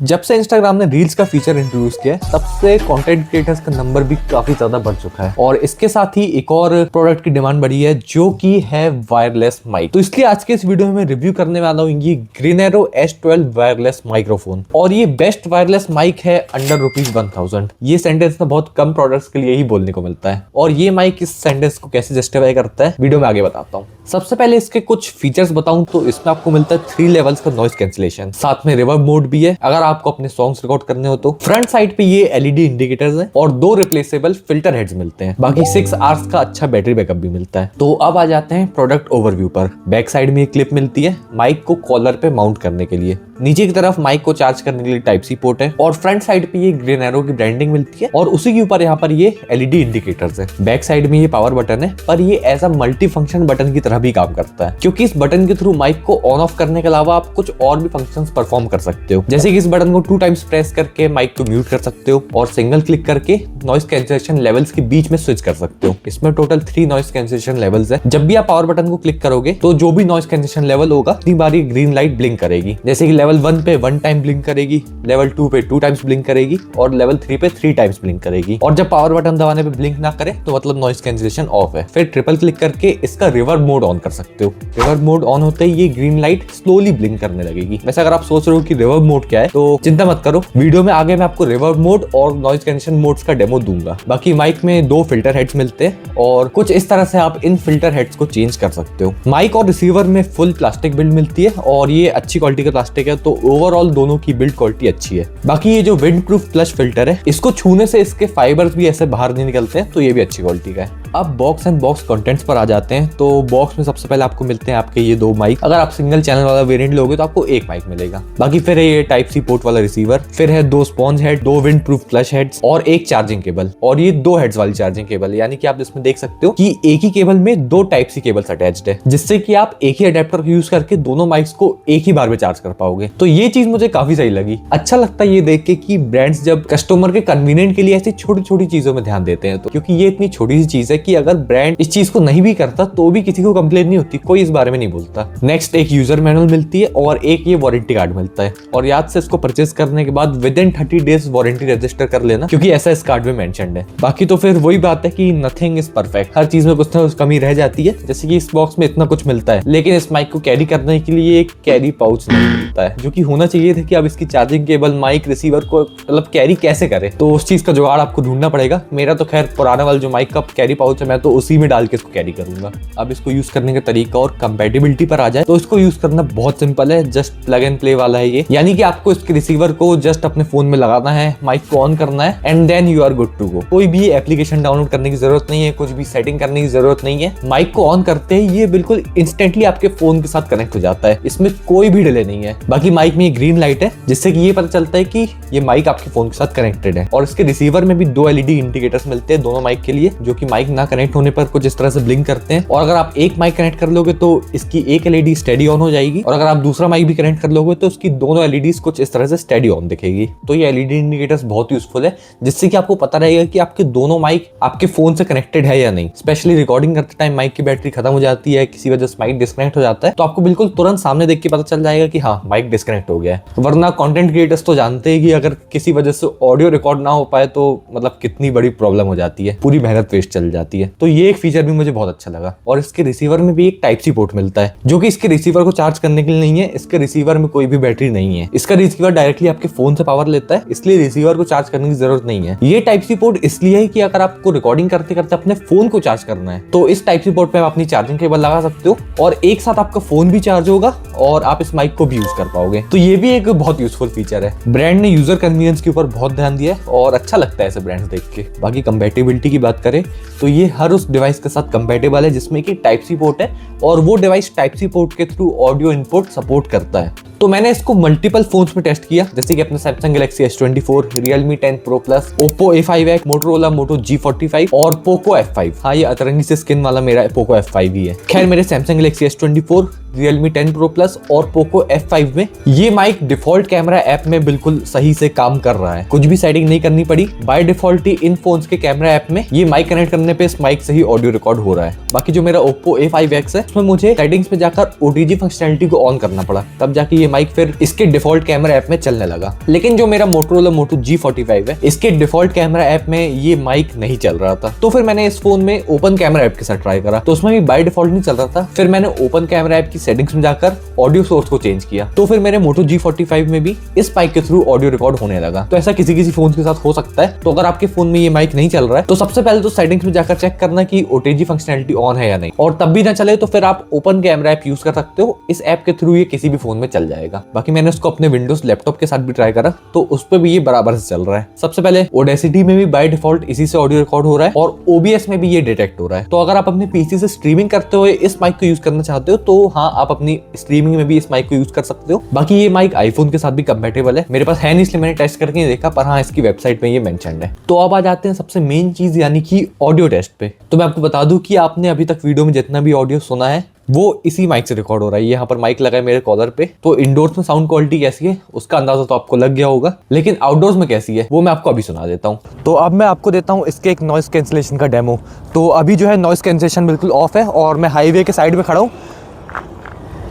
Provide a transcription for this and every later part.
जब से इंस्टाग्राम ने रील्स का फीचर इंट्रोड्यूस किया है, तब से कंटेंट क्रिएटर्स का नंबर भी काफी ज्यादा बढ़ चुका है और इसके साथ ही एक और प्रोडक्ट की डिमांड बढ़ी है जो कि है वायरलेस माइक। तो इसलिए आज के इस वीडियो में मैं रिव्यू करने वाला हूँ ये ग्रीनेरो S12 वायरलेस माइक्रोफोन और ये बेस्ट वायरलेस माइक है अंडर ₹1000। ये सेंटेंस ना बहुत कम प्रोडक्ट्स के लिए ही बोलने को मिलता है और ये माइक इस सेंटेंस को कैसे जस्टिफाई करता है वीडियो में आगे बताता हूँ। सबसे पहले इसके कुछ फीचर्स बताऊं तो इसमें आपको मिलता है 3 लेवल्स का नॉइस कैंसिलेशन, साथ में रिवर्ब मोड भी है अगर आपको अपने सॉन्ग्स रिकॉर्ड करने हो तो। फ्रंट साइड पे ये एलईडी इंडिकेटर्स हैं और 2 रिप्लेसेबल फिल्टर हेड्स मिलते हैं। बाकी 6 आवर्स का अच्छा बैटरी बैकअप भी मिलता है। तो अब आ जाते हैं प्रोडक्ट ओवरव्यू पर। बैक साइड में एक क्लिप मिलती है माइक को कॉलर पे माउंट करने के लिए। नीचे की तरफ माइक को चार्ज करने के लिए टाइप सी पोर्ट है और फ्रंट साइड पे ये ग्रीनेरो की ब्रांडिंग मिलती है और उसी के ऊपर यहाँ पर ये एलईडी इंडिकेटर्स है। बैक साइड में ये पावर बटन है पर ये as a multi function button की तरह भी काम करता है क्योंकि इस बटन के थ्रू माइक को ऑन ऑफ करने के अलावा आप कुछ और भी फंक्शंस परफॉर्म कर सकते हो। जैसे कि इस बटन को 2 टाइम्स प्रेस करके माइक को म्यूट कर सकते हो और सिंगल क्लिक करके नॉइस कैंसिलेशन लेवल्स के बीच में स्विच कर सकते हो। इसमें टोटल 3 नॉइस कैंसिलेशन लेवल्स है। जब भी आप पावर बटन को क्लिक करोगे तो जो भी नॉइस कैंसिलेशन लेवल होगा उतनी बार ये ग्रीन लाइट ब्लिंक करेगी। जैसे कि लेवल 1 पे 1 टाइम ब्लिंक करेगी, लेवल 2 पे 2 टाइम्स ब्लिंक करेगी और लेवल 3 पे 3 टाइम्स ब्लिंक करेगी। और जब पावर बटन दबाने पे ब्लिंक ना करे तो मतलब नॉइस कैंसिलेशन ऑफ है। फिर ट्रिपल क्लिक करके इसका रिवर्ब मोड ऑन कर सकते हो। रिवर्ब मोड ऑन होते ही ये ग्रीन लाइट स्लोली ब्लिंक करने लगेगी। वैसे अगर आप सोच रहे हो कि रिवर्ब मोड क्या है तो चिंता मत करो, वीडियो में आगे मैं आपको रिवर्ब मोड और नॉइस कैंसिलेशन मोड्स का डेमो दूंगा। बाकी माइक में 2 फिल्टर हेड्स मिलते हैं और कुछ इस तरह से आप इन फिल्टर हेड्स को चेंज कर सकते हो। माइक और रिसीवर में फुल प्लास्टिक बिल्ड मिलती है और ये अच्छी क्वालिटी का प्लास्टिक है तो ओवरऑल दोनों की बिल्ड क्वालिटी अच्छी है। बाकी ये जो विंड प्रूफ प्लस फिल्टर है इसको छूने से इसके फाइबर्स भी ऐसे बाहर नहीं निकलते हैं तो ये भी अच्छी क्वालिटी का है। अब बॉक्स एंड बॉक्स कंटेंट्स पर आ जाते हैं। तो बॉक्स में सबसे पहले आपको मिलते हैं आपके ये 2 माइक। अगर आप सिंगल चैनल वाला वेरिएंट लोगे तो आपको 1 माइक मिलेगा। बाकी फिर है ये टाइप सी पोर्ट वाला रिसीवर, फिर है 2 sponge head, 2 wind proof flush heads और 1 चार्जिंग केबल और ये 2 हेड्स वाली चार्जिंग केबल। यानी कि आप इसमें देख सकते हो कि एक ही केबल में 2 टाइप सी केबल्स अटैच्ड है जिससे कि आप एक ही अडेप्टर यूज करके दोनों माइक्स को एक ही बार में चार्ज कर पाओगे। तो ये चीज मुझे काफी सही लगी। अच्छा लगता है ये देख के कि ब्रांड्स जब कस्टमर के कन्वीनियंट के लिए ऐसी छोटी छोटी चीजों में ध्यान देते हैं तो, क्योंकि ये इतनी छोटी सी चीज है कि अगर ब्रांड इस चीज को नहीं भी करता तो भी किसी को कंप्लेन नहीं होती, कोई इस बारे में नहीं बोलता। नेक्स्ट एक यूजर मैनुअल मिलती है और एक ये वारंटी कार्ड मिलता है और याद से इसको परचेस करने के बाद with in 30 days warranty register कर लेना क्योंकि ऐसा इस कार्ड में मेंशन्ड है। बाकी तो फिर वही बात है कि नथिंग इज परफेक्ट, हर चीज में कुछ ना कुछ कमी रह जाती है। जैसे कि इस बॉक्स में इतना कुछ मिलता है लेकिन इस माइक को कैरी करने के लिए एक कैरी पाउच नहीं मिलता है जो कि होना चाहिए था कि अब इसकी चार्जिंग केबल माइक रिसीवर को मतलब कैरी कैसे करे, तो उस चीज का जुगाड़ आपको ढूंढना पड़ेगा। मेरा तो खैर पुराना वाला जो माइक का कैरी पाउच है मैं तो उसी में डाल के इसको कैरी करूंगा। अब इसको यूज करने का तरीका और कंपैटिबिलिटी पर आ जाए तो इसको यूज करना बहुत सिंपल है, जस्ट प्लग एंड प्ले वाला है ये। यानी कि आपको इसके रिसीवर को जस्ट अपने फोन में लगाना है, माइक को ऑन करना है and then you are good to go. कोई भी एप्लीकेशन डाउनलोड करने की जरूरत नहीं है, कुछ भी सेटिंग करने की जरूरत नहीं है। माइक को ऑन करते ही ये बिल्कुल इंस्टेंटली आपके फोन के साथ कनेक्ट हो जाता है, इसमें कोई भी डिले नहीं है। बाकी माइक में ग्रीन लाइट है जिससे कि ये पता चलता है कि ये माइक आपके फोन के साथ कनेक्टेड है और इसके रिसीवर में भी 2 एलईडी इंडिकेटर्स मिलते हैं दोनों माइक के लिए जो कि माइक ना कनेक्ट होने पर कुछ इस तरह से ब्लिंक करते हैं। और अगर आप एक माइक कनेक्ट कर लोगे तो इसकी एक एलईडी स्टेडी ऑन हो जाएगी और अगर आप दूसरा माइक भी कनेक्ट कर लोगे तो उसकी दोनों एलईडीज कुछ इस तरह से स्टेडी ऑन दिखेगी। तो ये एलईडी इंडिकेटर्स बहुत यूजफुल है जिससे कि आपको पता रहेगा कि आपके दोनों माइक आपके फोन से कनेक्टेड है या नहीं। स्पेशली रिकॉर्डिंग करते टाइम माइक की बैटरी खत्म हो जाती है, किसी वजह से माइक डिस्कनेक्ट हो जाता है तो आपको बिल्कुल तुरंत सामने देख के पता चल जाएगा कि हाँ माइक डिस्कनेक्ट हो गया है। वरना कंटेंट क्रिएटर्स तो जानते हैं कि अगर किसी वजह से ऑडियो रिकॉर्ड ना हो पाए तो मतलब कितनी बड़ी प्रॉब्लम हो जाती है, पूरी मेहनत वेस्ट चल जाती है। तो ये एक फीचर भी मुझे बहुत अच्छा लगा। और इसके रिसीवर में भी एक टाइप सी पोर्ट मिलता है जो कि इसके रिसीवर को चार्ज करने के लिए नहीं है। इसके रिसीवर में कोई भी बैटरी नहीं है, इसका रिसीवर डायरेक्टली आपके फोन से पावर लेता है, इसलिए रिसीवर को चार्ज करने की जरूरत नहीं है। ये टाइप सी पोर्ट इसलिए है कि अगर आपको रिकॉर्डिंग करते करते अपने फोन को चार्ज करना है तो इस टाइप सी पोर्ट पे आप अपनी चार्जिंग केबल लगा सकते हो और एक साथ आपका फोन भी चार्ज होगा और आप इस माइक को भी यूज कर पाओगे। तो ये भी एक बहुत यूजफुल फीचर है। ब्रांड ने यूजर कन्वीनियंस के ऊपर बहुत ध्यान दिया है और अच्छा लगता है ऐसे ब्रांड्स देख के। बाकी कंपैटिबिलिटी की बात करें तो ये हर उस डिवाइस के साथ कंपैटिबल है जिसमें कि टाइप सी पोर्ट है और वो डिवाइस टाइप सी पोर्ट के थ्रू ऑडियो इनपुट सपोर्ट करता है। तो मैंने इसको मल्टीपल फोन्स में टेस्ट किया जैसे कि अपने Samsung Galaxy S24, Realme 10 Pro Plus, Oppo A5X, Motorola Moto G45 और Poco F5। हाँ ये अतरंगी से स्किन वाला मेरा Poco F5 ही है। खैर मेरे Samsung Galaxy S24, Realme 10 Pro Plus और Poco F5 में ये माइक डिफॉल्ट कैमरा ऐप में बिल्कुल सही से काम कर रहा है, कुछ भी सेटिंग नहीं करनी पड़ी। By default he in phones के कैमरा ऐप में ये माइक कनेक्ट करने पे इस माइक से ही ऑडियो रिकॉर्ड हो रहा है। बाकी जो मेरा Oppo A5X है उसमें मुझे सेटिंग्स में जाकर OTG फंक्शनैलिटी को ऑन करना पड़ा, तब जाके ये माइक फिर इसके डिफॉल्ट कैमरा ऐप में चलने लगा। लेकिन जो मेरा Motorola Moto G45 है इसके डिफॉल्ट कैमरा ऐप में ये माइक नहीं चल रहा था। तो फिर मैंने इस फोन में ओपन कैमरा ऐप के साथ ट्राई करा, तो उसमें भी बाय डिफॉल्ट नहीं चल रहा था। फिर मैंने ओपन कैमरा ऐप की सेटिंग्स में जाकर ऑडियो सोर्स को चेंज किया, तो फिर मेरे Moto G45 में भी इस माइक के थ्रू ऑडियो रिकॉर्ड होने लगा। तो ऐसा किसी फोन के साथ हो सकता है। तो अगर आपके फोन में ये माइक नहीं चल रहा है तो सबसे पहले तो सेटिंग्स में जाकर चेक करना कि OTG फंक्शनैलिटी ऑन है या नहीं, और तब भी ना चले तो फिर आप ओपन कैमरा ऐप यूज कर सकते हो। इस ऐप के थ्रू ये किसी भी फोन में चल जाएगा। बाकी मैंने उसको अपने विंडोज लैपटॉप के साथ भी ट्राई करा, तो उस पर भी ये बराबर से चल रहा है। सबसे पहले Audacity में भी बाय डिफॉल्ट इसी से ऑडियो रिकॉर्ड हो रहा है और OBS में भी ये डिटेक्ट हो रहा है। तो अगर आप अपने पीसी से स्ट्रीमिंग करते हुए इस माइक को यूज करना चाहते हो तो हाँ, आप अपनी स्ट्रीमिंग में भी इस माइक को यूज कर सकते हो। बाकी ये माइक आईफोन के साथ भी कंपैटिबल है, मेरे पास है नहीं इसलिए मैंने टेस्ट करके नहीं देखा, पर हाँ इसकी वेबसाइट में ये मेंशन्ड है। तो अब आ जाते हैं सबसे मेन चीज यानी कि ऑडियो टेस्ट पे। तो मैं आपको बता दूं कि आपने अभी तक वीडियो में जितना भी ऑडियो सुना है वो इसी माइक से रिकॉर्ड हो रहा है। यहाँ पर माइक लगा है मेरे कॉलर पे, तो इंडोर्स में साउंड क्वालिटी कैसी है उसका अंदाजा तो आपको लग गया होगा, लेकिन आउटडोर्स में कैसी है वो मैं आपको अभी सुना देता हूँ। तो अब मैं आपको देता हूँ इसके एक नॉइस कैंसिलेशन का डेमो। तो अभी जो है नॉइस कैंसिलेशन बिल्कुल ऑफ है और मैं हाईवे के साइड में खड़ा हूँ,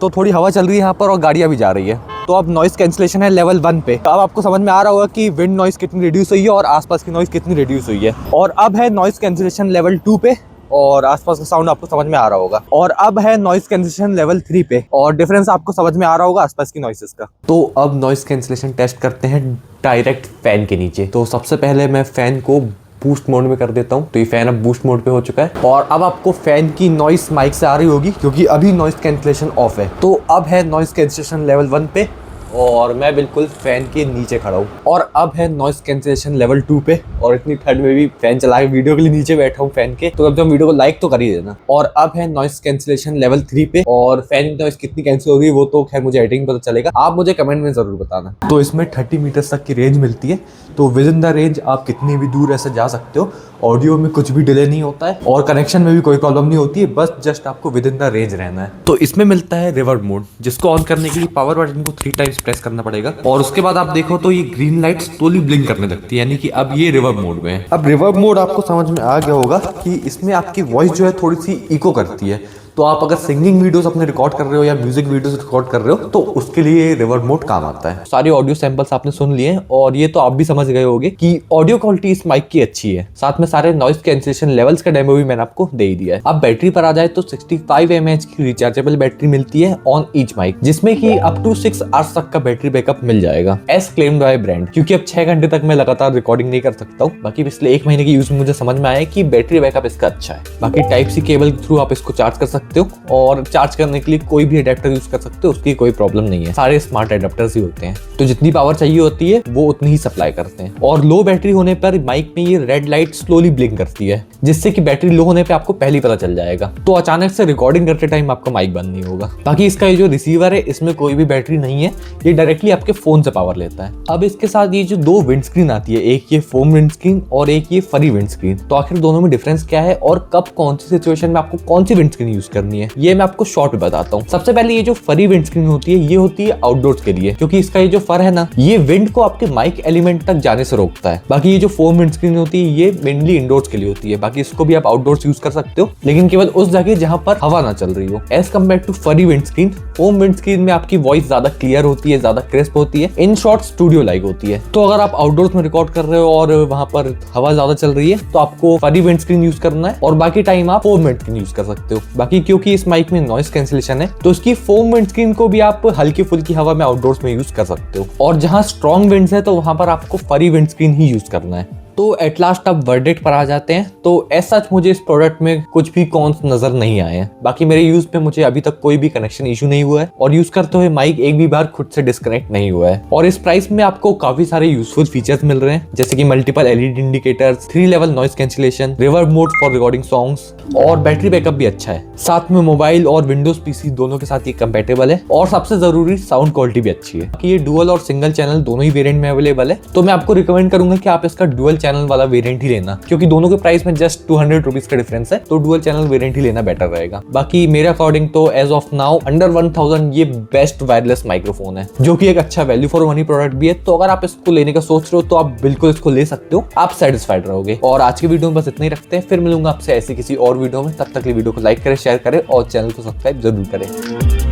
तो थोड़ी हवा चल रही है यहाँ पर और गाड़ियाँ भी जा रही है। तो अब नॉइस कैंसिलेशन है लेवल 1 पे। अब आपको समझ में आ रहा होगा कि विंड नॉइस कितनी रिड्यूस हुई है और आसपास की नॉइस कितनी रिड्यूस हुई है। और अब है नॉइस कैंसिलेशन लेवल 2 पे और आसपास का साउंड आपको समझ में आ रहा होगा। और अब है नॉइस कैंसिलेशन लेवल 3 पे और डिफरेंस आपको समझ में आ रहा होगा आसपास की नॉइसेस का। तो अब नॉइस कैंसिलेशन टेस्ट करते हैं डायरेक्ट फैन के नीचे। तो सबसे पहले मैं फैन को बूस्ट मोड में कर देता हूँ। तो ये फैन अब बूस्ट मोड पे हो चुका है और अब आपको फैन की नॉइस माइक से आ रही होगी क्योंकि अभी नॉइस कैंसिलेशन ऑफ है। तो अब है नॉइस कैंसिलेशन लेवल 1 पे और मैं बिल्कुल फैन के नीचे खड़ा हूँ। और अब है नॉइस कैंसिलेशन लेवल 2 पे और इतनी ठंड में भी फैन चला के वीडियो के लिए नीचे बैठा हूँ फैन के, तो अब जब वीडियो को लाइक तो कर ही देना। और अब है नॉइस कैंसिलेशन लेवल 3 पे और फैन की नॉइस कितनी कैंसिल होगी वो तो खैर मुझे एडिटिंग पता चलेगा, आप मुझे कमेंट में जरूर बताना। तो इसमें 30 मीटर्स तक की रेंज मिलती है, तो विद इन द रेंज आप कितनी भी दूर ऐसे जा सकते हो। ऑडियो में कुछ भी डिले नहीं होता है और कनेक्शन में भी कोई प्रॉब्लम नहीं होती है, बस जस्ट आपको विद इन द रेंज रहना है। तो इसमें मिलता है रिवर्ब मोड, जिसको ऑन करने के लिए पावर बटन को 3 टाइम्स प्रेस करना पड़ेगा और उसके बाद आप देखो तो ये ग्रीन लाइट स्लोली ब्लिंक करने लगती है, यानी कि अब ये रिवर्ब मोड में है। अब रिवर्ब मोड आपको समझ में आ गया होगा कि इसमें आपकी वॉइस जो है थोड़ी सी इको करती है। तो आप अगर सिंगिंग वीडियोस अपने रिकॉर्ड कर रहे हो या म्यूजिक वीडियोस रिकॉर्ड कर रहे हो तो उसके लिए रिवर्ब मोड काम आता है। सारे ऑडियो सैंपल्स आपने सुन लिए और ये तो आप भी समझ गए होंगे कि ऑडियो क्वालिटी इस माइक की अच्छी है। साथ में सारे नॉइस कैंसिलेशन लेवल्स का डेमो भी मैंने आपको दे ही दिया है। अब बैटरी पर आ जाए तो 65 mAh की रिचार्जेबल बैटरी मिलती है ऑन ईच माइक, जिसमें कि अप टू 6 आवर्स तक का बैटरी बैकअप मिल जाएगा एज क्लेम्ड बाय ब्रांड। क्योंकि अब 6 घंटे तक मैं लगातार रिकॉर्डिंग नहीं कर सकता हूँ, बाकी पिछले 1 महीने की यूज में मुझे समझ में आया कि बैटरी बैकअप इसका अच्छा है। बाकी टाइप सी केबल के थ्रू आप इसको चार्ज कर सकते हो और चार्ज करने के लिए कोई भी अडेप्टर यूज कर सकते हो, उसकी कोई प्रॉब्लम नहीं है। सारे स्मार्ट अडेप्टर्स ही होते हैं, तो जितनी पावर चाहिए होती है वो उतनी ही सप्लाई करते हैं। और लो बैटरी होने पर माइक में ये रेड लाइट स्लोली ब्लिंक करती है, जिससे कि बैटरी लो होने पे आपको पहले ही पता चल जाएगा, तो अचानक से रिकॉर्डिंग करते टाइम आपका माइक बंद नहीं होगा। बाकी इसका ये जो रिसीवर है इसमें कोई भी बैटरी नहीं है, ये डायरेक्टली आपके फोन से पावर लेता है। अब इसके साथ ये जो 2 विंड स्क्रीन आती है, एक ये फोम विंड स्क्रीन और एक ये फरी विंड स्क्रीन, तो आखिर दोनों में डिफरेंस क्या है और कब कौन सी सिचुएशन में आपको कौन सी विंड स्क्रीन यूज करनी है ये मैं आपको शॉर्ट में बताता हूँ। सबसे पहले ये जो फरी विंड स्क्रीन होती है ये होती है आउटडोर्स के लिए, क्योंकि इसका ये जो फर है ना ये विंड को आपके माइक एलिमेंट तक जाने से रोकता है। बाकी ये जो फोम विंड स्क्रीन होती है ये मेनली इंडोर्स के लिए होती है, बाकी इसको भी आप आउटडोर्स यूज कर सकते हो, लेकिन केवल उस जगह जहां पर हवा ना चल रही हो। एज कम्पेयर टू फरी wind screen, foam wind screen में आपकी वॉइस ज्यादा क्लियर होती है, ज्यादा क्रिस्प होती है, इन शॉर्ट स्टूडियो लाइक होती है। तो अगर आप आउटडोर्स में रिकॉर्ड कर रहे हो और वहां पर हवा ज्यादा चल रही है तो आपको फरी विंड स्क्रीन यूज करना है और बाकी टाइम आप फोम विंड स्क्रीन यूज कर सकते हो। बाकी क्योंकि इस माइक में नॉइस कैंसिलेशन है तो इसकी फोम विंड स्क्रीन को भी आप हल्की फुल्की हवा में आउटडोर्स में यूज कर सकते हो, और जहां स्ट्रॉन्ग विंड्स है तो वहां पर आपको फरी विंड स्क्रीन ही यूज करना है। तो एट लास्ट अब वर्डिक्ट पर आ जाते हैं। तो एज सच मुझे इस प्रोडक्ट में कुछ भी कॉन्स नजर नहीं आए हैं। बाकी मेरे यूज पे मुझे अभी तक कोई भी कनेक्शन इशू नहीं हुआ है और यूज करते हुए माइक एक भी बार खुद से डिस्कनेक्ट नहीं हुआ है। और इस प्राइस में आपको काफी सारे यूजफुल फीचर्स मिल रहे हैं, जैसे कि multiple LED indicators, 3 level noise cancellation, reverb mode for recording songs और बैटरी बैकअप भी अच्छा है। साथ में मोबाइल और विंडोज पीसी दोनों के साथ ये कंपेटेबल है और सबसे जरूरी साउंड क्वालिटी भी अच्छी है कि ये डुअल और सिंगल चैनल दोनों ही वेरिएंट में अवेलेबल है। तो मैं आपको रिकमेंड करूंगा कि आप इसका डुअल चैनल वाला वेरिएंट ही लेना, क्योंकि दोनों के प्राइस में जस्ट 200 रुपीज का डिफरेंस है, तो डुअल चैनल वेरिएंट ही लेना बेटर रहेगा। बाकी मेरे अकॉर्डिंग तो एज ऑफ नाउ अंडर 1000 ये बेस्ट वायरलेस माइक्रोफोन है, जो कि एक अच्छा वैल्यू फॉर मनी प्रोडक्ट भी है। तो अगर आप इसको लेने का सोच रहे हो तो आप बिल्कुल इसको ले सकते हो, आप सेटिस्फाइड रहोगे। और आज की वीडियो में बस इतना ही रखते हैं, फिर मिलूंगा आपसे ऐसी किसी और वीडियो में। तब तक के वीडियो को लाइक करें, शेयर करें और चैनल को सब्सक्राइब जरूर करें।